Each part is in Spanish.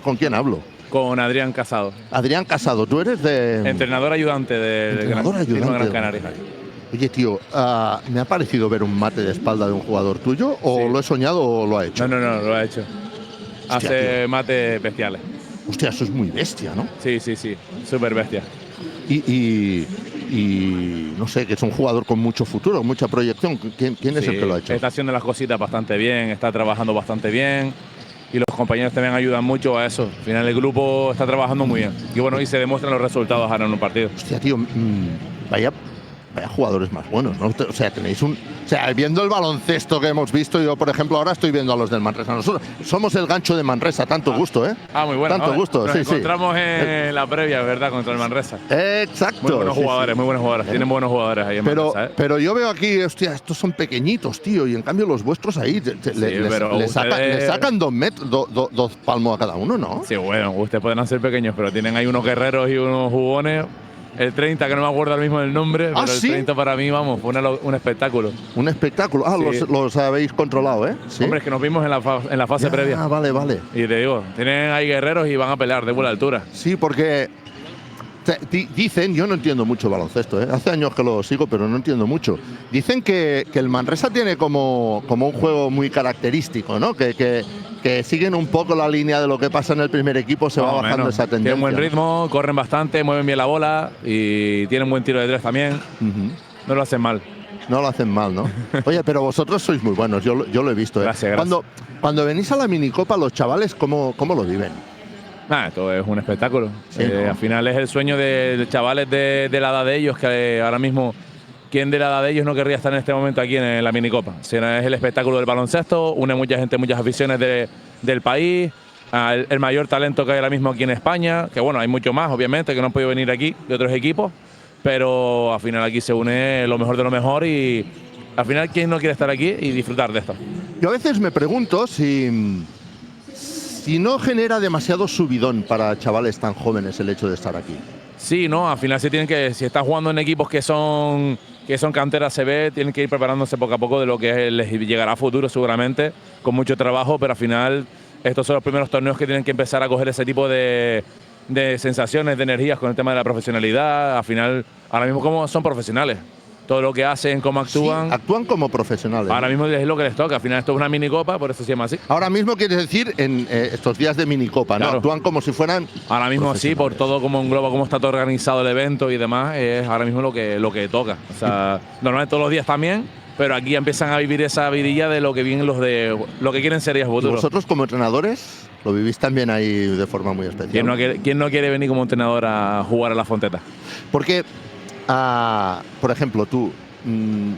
¿Con quién hablo? Con Adrián Casado. Adrián Casado, tú eres de… Entrenador ayudante del Gran Canaria. Oye, tío, ¿me ha parecido ver un mate de espalda de un jugador tuyo? ¿O Sí. lo he soñado o lo ha hecho? No, lo ha hecho. Hostia, hace tío. mates bestiales. Hostia, eso es muy bestia, ¿no? Sí, súper bestia. Y no sé, que es un jugador con mucho futuro, mucha proyección. ¿Quién es el que lo ha hecho? Está haciendo las cositas bastante bien, está trabajando bastante bien. Y los compañeros también ayudan mucho a eso. Al final el grupo está trabajando muy bien. Y bueno, y se demuestran los resultados ahora en un partido. Hostia, tío, vaya jugadores más buenos, ¿no? O sea, tenéis un… O sea, viendo el baloncesto que hemos visto, yo, por ejemplo, ahora estoy viendo a los del Manresa. Nosotros somos el gancho de Manresa, tanto gusto, ¿eh? Muy bueno. Tanto gusto, Nos sí, encontramos en la previa, ¿verdad? Contra el Manresa. Exacto. Muy buenos jugadores, muy buenos jugadores. Tienen buenos jugadores ahí en Manresa, ¿eh? Pero yo veo aquí, hostia, estos son pequeñitos, tío, y en cambio los vuestros ahí le sacan 2 metros, 2 palmos a cada uno, ¿no? Sí, bueno, ustedes pueden ser pequeños, pero tienen ahí unos guerreros y unos jugones. El 30, que no me acuerdo ahora mismo del nombre, pero ¿sí? El 30 para mí, vamos, fue un espectáculo. Un espectáculo. Sí. Los habéis controlado, ¿eh? ¿Sí? Hombre, es que nos vimos en la fase previa. Ah, vale. Y te digo, tienen ahí guerreros y van a pelear de buena altura. Sí, porque dicen, yo no entiendo mucho baloncesto, ¿eh? Hace años que lo sigo, pero no entiendo mucho. Dicen que el Manresa tiene como un juego muy característico, ¿no? Que siguen un poco la línea de lo que pasa en el primer equipo, se va bajando esa tendencia. Tienen buen ritmo, corren bastante, mueven bien la bola y tienen buen tiro de tres también. No lo hacen mal. No lo hacen mal, ¿no? Oye, pero vosotros sois muy buenos, yo lo he visto, ¿eh? Gracias. Cuando venís a la minicopa, los chavales, ¿cómo lo viven? Esto es un espectáculo. Sí, ¿no? Al final es el sueño de chavales de la edad de ellos, que ahora mismo, ¿quién de la edad de ellos no querría estar en este momento aquí en la minicopa? Es el espectáculo del baloncesto, une mucha gente, muchas aficiones del país, el mayor talento que hay ahora mismo aquí en España, que bueno, hay mucho más, obviamente, que no han podido venir aquí de otros equipos, pero al final aquí se une lo mejor de lo mejor y al final, ¿quién no quiere estar aquí y disfrutar de esto? Yo a veces me pregunto si no genera demasiado subidón para chavales tan jóvenes el hecho de estar aquí. Sí, no, al final si estás jugando en equipos que son canteras CB, tienen que ir preparándose poco a poco de lo que les llegará a futuro seguramente, con mucho trabajo, pero al final estos son los primeros torneos que tienen que empezar a coger ese tipo de sensaciones, de energías con el tema de la profesionalidad. Al final, ahora mismo como son profesionales. Todo lo que hacen, cómo actúan. Sí, actúan como profesionales. Ahora mismo es lo que les toca. Al final esto es una minicopa, por eso se llama así. Ahora mismo quieres decir en estos días de minicopa, ¿no? Claro. Actúan como si fueran… Ahora mismo sí, por todo como engloba, cómo está todo organizado el evento y demás, es ahora mismo lo que toca. O sea, normalmente todos los días también, pero aquí empiezan a vivir esa vidilla de lo que vienen lo que quieren ser ellos futuros. ¿Vosotros como entrenadores lo vivís también ahí de forma muy especial? ¿Quién no quiere venir como entrenador a jugar a la Fonteta? Porque, por ejemplo, tú…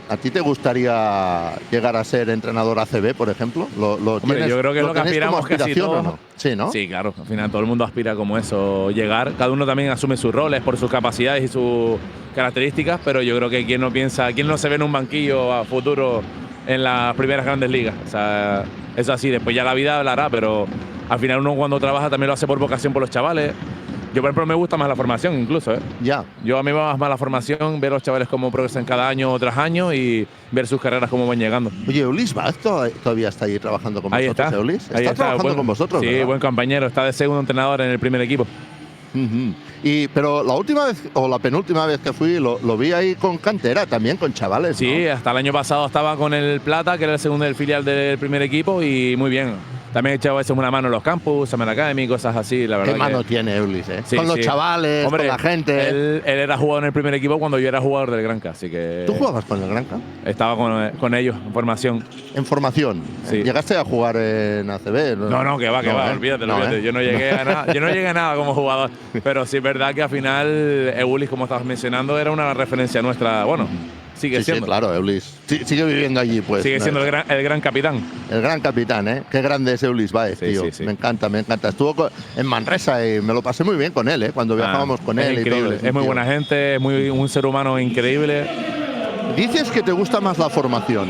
¿A ti te gustaría llegar a ser entrenador ACB, por ejemplo? Hombre, yo creo que es lo que aspiramos casi todos. ¿No? Sí, ¿no? Sí, claro. Al final todo el mundo aspira como eso, llegar. Cada uno también asume sus roles por sus capacidades y sus características, pero yo creo que quién no se ve en un banquillo a futuro en las primeras grandes ligas. O sea, es así. Después ya la vida hablará, pero al final uno cuando trabaja también lo hace por vocación por los chavales. Yo, por ejemplo, me gusta más la formación incluso, ¿eh? Ya. Yo a mí me va más la formación, ver a los chavales cómo progresan cada año tras año y ver sus carreras cómo van llegando. Oye, Eulis Vaz todavía está ahí trabajando con ahí vosotros, está. Eulis. Ahí está trabajando con vosotros, sí, ¿verdad? Buen compañero. Está de segundo entrenador en el primer equipo. Pero la última vez, o la penúltima vez que fui, lo vi ahí con cantera también, con chavales, Sí, ¿no? hasta el año pasado estaba con el Plata, que era el segundo del filial del primer equipo, y muy bien. También he echado a veces una mano en los campus, Summer Academy, cosas así, la verdad. ¿Qué mano tiene Eulis, eh? Sí, con los sí. chavales, Hombre, con la gente. Él era jugador en el primer equipo cuando yo era jugador del Granca, así que… ¿Tú jugabas con el Granca? Estaba con ellos en formación. En formación. Sí. ¿Llegaste a jugar en ACB? No, que va, olvídate. Yo no llegué a nada. Yo no llegué a nada como jugador. Pero sí es verdad que al final Eulis, como estabas mencionando, era una referencia nuestra. Bueno, sigue siendo. Sí, claro, Eulis. Sigue viviendo allí, pues. Sigue siendo el gran capitán. El gran capitán, ¿eh? Qué grande es Eulis Baez, tío. Sí. Me encanta. Estuvo en Manresa y me lo pasé muy bien con él, ¿eh? Cuando viajábamos con él increíble. y todo. Es muy buena gente, es un ser humano increíble. Dices que te gusta más la formación.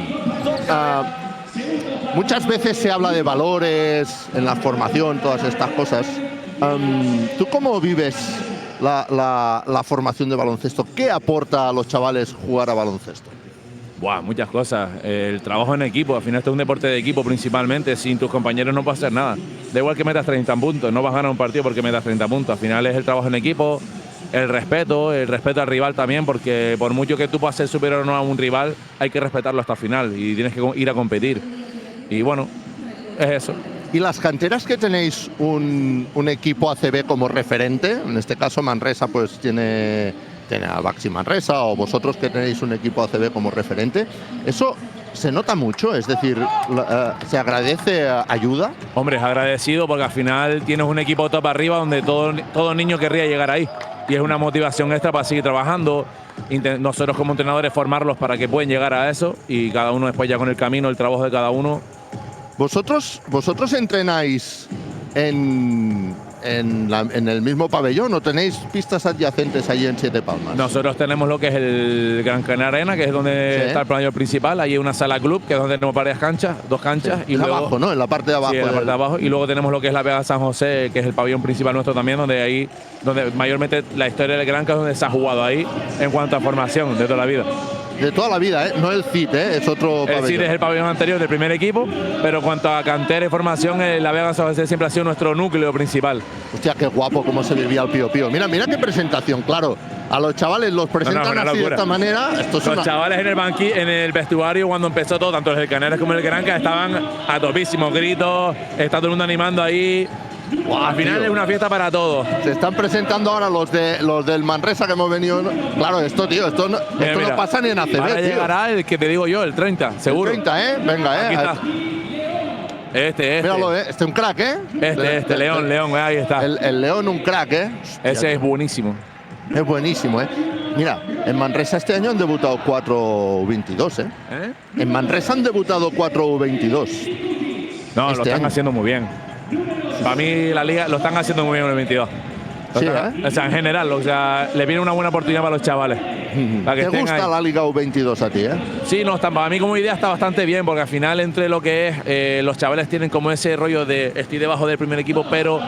Muchas veces se habla de valores en la formación, todas estas cosas. ¿Tú cómo vives la formación de baloncesto? ¿Qué aporta a los chavales jugar a baloncesto? Buah, muchas cosas. El trabajo en equipo, al final esto es un deporte de equipo principalmente. Sin tus compañeros no puedes hacer nada. Da igual que metas 30 puntos, no vas a ganar un partido porque metas 30 puntos. Al final es el trabajo en equipo, el respeto al rival también, porque por mucho que tú puedas ser superior o no a un rival, hay que respetarlo hasta el final y tienes que ir a competir. Y bueno, es eso. ¿Y las canteras que tenéis un equipo ACB como referente? En este caso Manresa pues tiene a Baxi Manresa, o vosotros que tenéis un equipo ACB como referente. ¿Eso se nota mucho? Es decir, ¿se agradece ayuda? Hombre, es agradecido porque al final tienes un equipo top arriba donde todo niño querría llegar ahí. Y es una motivación extra para seguir trabajando. Nosotros como entrenadores formarlos para que puedan llegar a eso y cada uno después ya con el camino, el trabajo de cada uno. ¿Vosotros entrenáis en el mismo pabellón o tenéis pistas adyacentes allí en Siete Palmas? Nosotros tenemos lo que es el Gran Canaria Arena, que es donde está el pabellón principal. Allí hay una sala club, que es donde tenemos varias canchas, 2 canchas. Sí, y luego, abajo, ¿no? En la parte de abajo. Sí, en la parte de abajo. Y luego tenemos lo que es la Vega San José, que es el pabellón principal nuestro también, donde mayormente la historia del Gran, que es donde se ha jugado ahí en cuanto a formación de toda la vida. De toda la vida, ¿eh? No el CIT, ¿eh? Es otro pabellón. El CIT es el pabellón anterior del primer equipo, pero en cuanto a cantera y formación, la Vega San José siempre ha sido nuestro núcleo principal. Hostia, qué guapo cómo se vivía el Pío Pío. Mira qué presentación, claro. A los chavales los presentan así de esta manera. Los chavales en el vestuario cuando empezó todo, tanto el Canarias como el Granca, estaban a topísimos, gritos, está todo el mundo animando ahí. Wow, al final es una fiesta para todos. Se están presentando ahora los del Manresa que hemos venido. Claro, esto no pasa ni en ACB. Ahora llegará el que te digo yo, el 30, seguro. El 30, ¿eh? Venga, Aquí está. Míralo, es un crack, ¿eh? León, ahí está. El León, un crack, ¿eh? Ese es buenísimo. Es buenísimo, ¿eh? Mira, en Manresa este año han debutado 4 U22, ¿eh? En Manresa han debutado 4 U22. No, lo están haciendo muy bien. Para mí la liga lo están haciendo muy bien en el 22. Sí, o sea, en general, le viene una buena oportunidad para los chavales. Para que ¿Te gusta ahí. La Liga U22 a ti, eh? Sí, no, para mí como idea está bastante bien, porque al final entre lo que es, los chavales tienen como ese rollo de estoy debajo del primer equipo, pero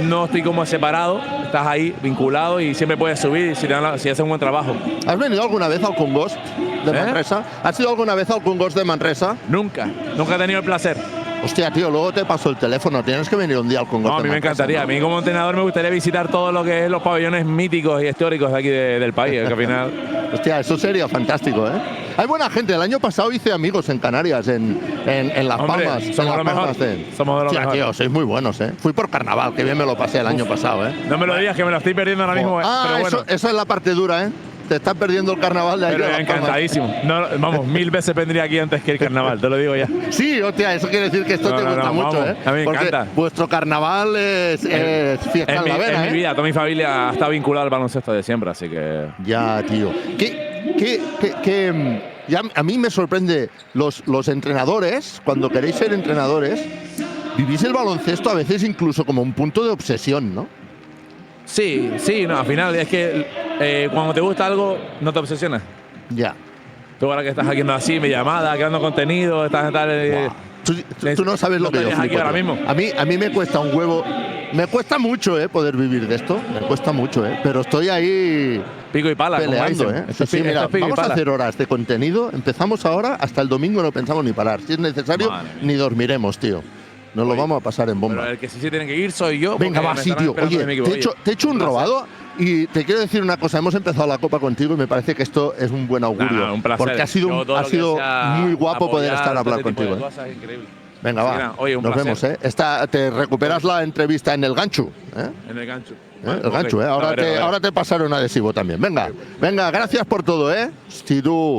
no estoy como separado, estás ahí vinculado y siempre puedes subir si haces un buen trabajo. ¿Has venido alguna vez al Congost de Manresa? ¿Has ido alguna vez al Congost de Manresa? Nunca he tenido el placer. Hostia, tío, luego te paso el teléfono. Tienes que venir un día al Congost. No, a mí me encantaría. ¿No? A mí como entrenador me gustaría visitar todo lo que es los pabellones míticos y históricos de aquí del país, que al final… Hostia, eso sería fantástico, ¿eh? Hay buena gente. El año pasado hice amigos en Canarias, en Las Palmas. Somos los mejores. Somos de los mejores. Tío, sois muy buenos, ¿eh? Fui por carnaval, que bien me lo pasé el año pasado, ¿eh? No me lo digas, que me lo estoy perdiendo ahora mismo. Pero bueno. Eso es la parte dura, ¿eh? Te estás perdiendo el carnaval de ayer. Pero encantadísimo. No, vamos, 1000 veces vendría aquí antes que el carnaval, te lo digo ya. Sí, hostia, eso quiere decir que esto te gusta mucho, vamos, ¿eh? A mí me porque encanta. Vuestro carnaval es fiesta en la vena, mi vida, toda mi familia está vinculada al baloncesto de siempre, así que… Ya, tío. Ya a mí me sorprende los entrenadores, cuando queréis ser entrenadores, vivís el baloncesto a veces incluso como un punto de obsesión, ¿no? Sí, no, al final es que cuando te gusta algo, no te obsesionas. Ya. Tú ahora que estás haciendo así, mi llamada, creando contenido, estás tal… Tú no sabes lo que yo aquí ahora mismo. A mí me cuesta un huevo. Me cuesta mucho, poder vivir de esto. Me cuesta mucho, pero estoy ahí… Pico y pala, peleando, Sí, mira, vamos a hacer horas de contenido. Empezamos ahora, hasta el domingo no pensamos ni parar. Si es necesario, ni dormiremos, tío. Nos lo vamos a pasar en bomba. Pero el que sí tiene que ir soy yo. Venga, va, sí, tío. Oye, te he hecho un robado y te quiero decir una cosa. Hemos empezado la copa contigo y me parece que esto es un buen augurio. Un placer. Porque ha sido muy guapo poder estar a hablar contigo. Venga, va. Oye, nos vemos, te recuperas la entrevista en el gancho. En el gancho. El gancho, Ahora te pasaré un adhesivo también. Venga, gracias por todo, Si tú…